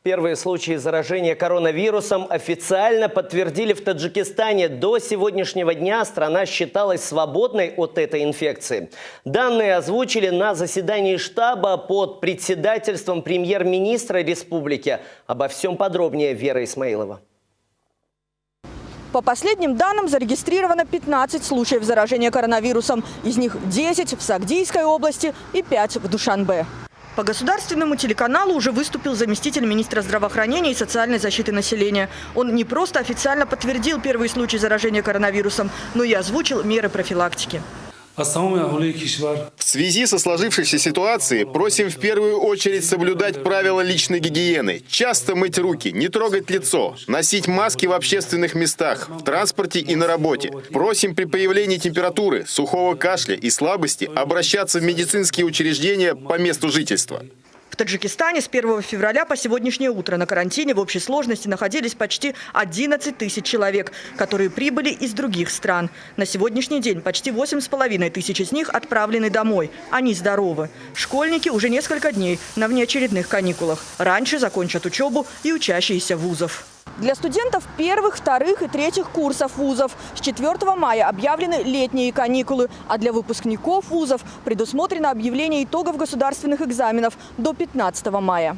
Первые случаи заражения коронавирусом официально подтвердили в Таджикистане. До сегодняшнего дня страна считалась свободной от этой инфекции. Данные озвучили на заседании штаба под председательством премьер-министра республики. Обо всем подробнее Вера Исмаилова. По последним данным зарегистрировано 15 случаев заражения коронавирусом. Из них 10 в Сагдийской области и 5 в Душанбе. По государственному телеканалу уже выступил заместитель министра здравоохранения и социальной защиты населения. Он не просто официально подтвердил первый случай заражения коронавирусом, но и озвучил меры профилактики. В связи со сложившейся ситуацией просим в первую очередь соблюдать правила личной гигиены. Часто мыть руки, не трогать лицо, носить маски в общественных местах, в транспорте и на работе. Просим при появлении температуры, сухого кашля и слабости обращаться в медицинские учреждения по месту жительства. В Таджикистане с 1 февраля по сегодняшнее утро на карантине в общей сложности находились почти 11 тысяч человек, которые прибыли из других стран. На сегодняшний день почти 8,5 тысяч из них отправлены домой. Они здоровы. Школьники уже несколько дней на внеочередных каникулах. Раньше закончат учебу и учащиеся вузов. Для студентов первых, вторых и третьих курсов вузов с 4 мая объявлены летние каникулы, а для выпускников вузов предусмотрено объявление итогов государственных экзаменов до 15 мая.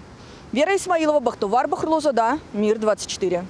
Вера Исмаилова, Бахтувар Бахрлозада, Мир 24.